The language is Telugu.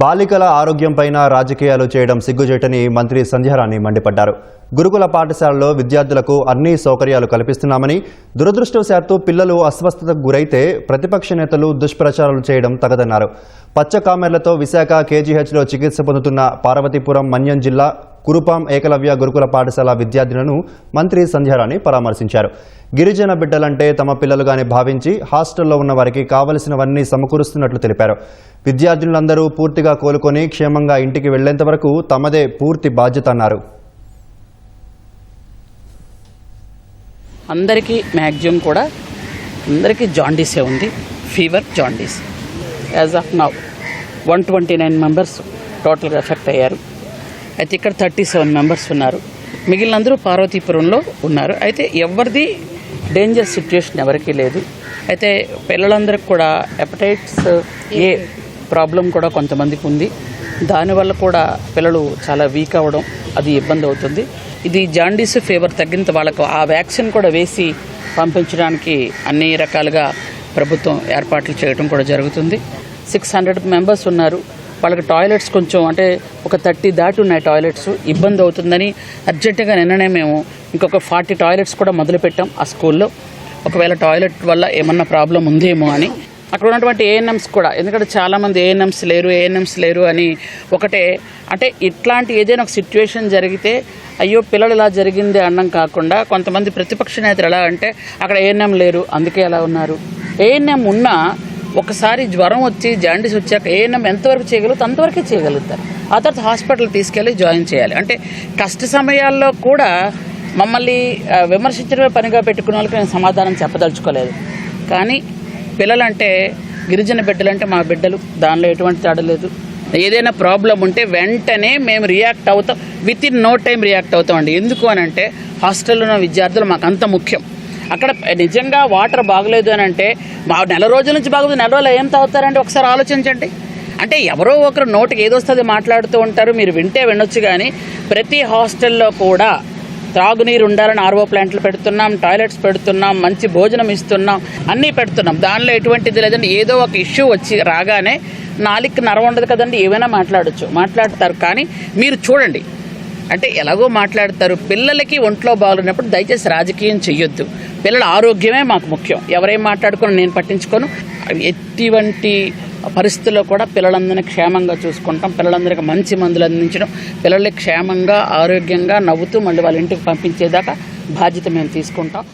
బాలికల ఆరోగ్యంపైన రాజకీయాలు చేయడం సిగ్గుచేటని మంత్రి సంధ్యారాణి మండిపడ్డారు. గురుకుల పాఠశాలలో విద్యార్థులకు అన్ని సౌకర్యాలు కల్పిస్తున్నామని, దురదృష్టవశాత్తు పిల్లలు అస్వస్థతకు గురైతే ప్రతిపక్ష నేతలు దుష్ప్రచారాలు చేయడం తగదన్నారు. పచ్చ కామెర్లతో విశాఖ కేజీహెచ్లో చికిత్స పొందుతున్న పార్వతీపురం మన్యం జిల్లా కురుపాం ఏకలవ్య గురుకుల పాఠశాల విద్యార్థులను మంత్రి సంధ్యారాణి పరామర్శించారు. గిరిజన బిడ్డలంటే తమ పిల్లలుగానే భావించి హాస్టల్లో ఉన్న వారికి కావలసినవన్నీ సమకూరుస్తున్నట్లు తెలిపారు. విద్యార్థులందరూ పూర్తిగా కోలుకొని క్షేమంగా ఇంటికి వెళ్లేంత వరకు తమదే పూర్తి బాధ్యత అన్నారు. అందరికీ మ్యాక్సిమం కూడా అందరికీ జాండీసే ఉంది, fever jaundice. As of now 129 members టోటల్గా ఎఫెక్ట్ అయ్యారు. అయితే ఇక్కడ 37 మెంబర్స్ ఉన్నారు. మిగిలినందరూ పార్వతీపురంలో ఉన్నారు. అయితే ఎవరిది డేంజర్ సిచ్యుయేషన్ ఎవరికీ లేదు. అయితే పిల్లలందరికీ కూడా హెపటైటిస్ ఏ ప్రాబ్లం కూడా కొంతమందికి ఉంది. దానివల్ల కూడా పిల్లలు చాలా వీక్ అవ్వడం అది ఇబ్బంది అవుతుంది. ఇది జాండీస్ ఫీవర్ తగ్గినంత వాళ్ళకు ఆ వ్యాక్సిన్ కూడా వేసి పంపించడానికి అన్ని రకాలుగా ప్రభుత్వం ఏర్పాట్లు చేయడం కూడా జరుగుతుంది. 600 మెంబర్స్ ఉన్నారు. వాళ్ళకి టాయిలెట్స్ కొంచెం అంటే ఒక 30 దాటి ఉన్నాయి టాయిలెట్స్, ఇబ్బంది అవుతుందని అర్జెంటుగా నిన్ననే మేము ఇంకొక 40 టాయిలెట్స్ కూడా మొదలుపెట్టాం ఆ స్కూల్లో. ఒకవేళ టాయిలెట్ వల్ల ఏమన్నా ప్రాబ్లం ఉందేమో అని అక్కడ ఉన్నటువంటి ఏఎన్ఎంస్ కూడా, ఎందుకంటే చాలామంది ఏఎన్ఎంస్ లేరు అని ఒకటే అంటే ఇట్లాంటి ఏదైనా ఒక సిచ్యువేషన్ జరిగితే అయ్యో పిల్లలు ఇలా జరిగింది అనడం కాకుండా కొంతమంది ప్రతిపక్ష నేతలు ఎలా అంటే అక్కడ ఏఎన్ఎం లేరు అందుకే ఎలా ఉన్నారు. ఏఎన్ఎం ఉన్నా ఒకసారి జ్వరం వచ్చి జాండీస్ వచ్చాక ఏఎన్ఎం ఎంతవరకు చేయగలుగుతారు అంతవరకే చేయగలుగుతారు. ఆ తర్వాత హాస్పిటల్ తీసుకెళ్ళి జాయిన్ చేయాలి. అంటే కష్ట సమయాల్లో కూడా మమ్మల్ని విమర్శించడమే పనిగా పెట్టుకున్న వాళ్ళకి నేను సమాధానం చెప్పదలుచుకోలేదు. కానీ పిల్లలంటే గిరిజన బిడ్డలంటే మా బిడ్డలు, దానిలో ఎటువంటి తేడా లేదు. ఏదైనా ప్రాబ్లం ఉంటే వెంటనే మేము రియాక్ట్ అవుతాం, within no time react అవుతామండి. ఎందుకు అని అంటే హాస్టల్లో ఉన్న విద్యార్థులు మాకు అంత ముఖ్యం. అక్కడ నిజంగా వాటర్ బాగలేదు అని అంటే మా నెల రోజుల నుంచి బాగలేదు, నెల రోజులు ఏం తాగుతారంటే ఒకసారి ఆలోచించండి. అంటే ఎవరో ఒకరు నోటికి ఏదొస్తుంది మాట్లాడుతూ ఉంటారు, మీరు వింటే వినొచ్చు. కానీ ప్రతి హాస్టల్లో కూడా త్రాగునీరు ఉండాలని ఆర్ఓ ప్లాంట్లు పెడుతున్నాం, టాయిలెట్స్ పెడుతున్నాం, మంచి భోజనం ఇస్తున్నాం, అన్నీ పెడుతున్నాం. దానిలో ఎటువంటిది లేదండి. ఏదో ఒక ఇష్యూ వచ్చి రాగానే నాలుగు నరం ఉండదు కదండి, ఏమైనా మాట్లాడతారు. కానీ మీరు చూడండి అంటే ఎలాగో మాట్లాడతారు. పిల్లలకి ఒంట్లో బాగున్నప్పుడు దయచేసి రాజకీయం చెయ్యొద్దు. పిల్లల ఆరోగ్యమే మాకు ముఖ్యం. ఎవరేం మాట్లాడుకుని నేను పట్టించుకోను. ఎటువంటి పరిస్థితుల్లో కూడా పిల్లలందరినీ క్షేమంగా చూసుకుంటాం. పిల్లలందరికీ మంచి మందులు అందించడం, పిల్లల్ని క్షేమంగా ఆరోగ్యంగా నవ్వుతూ మళ్ళీ వాళ్ళ ఇంటికి పంపించేదాకా బాధ్యత మేము తీసుకుంటాం.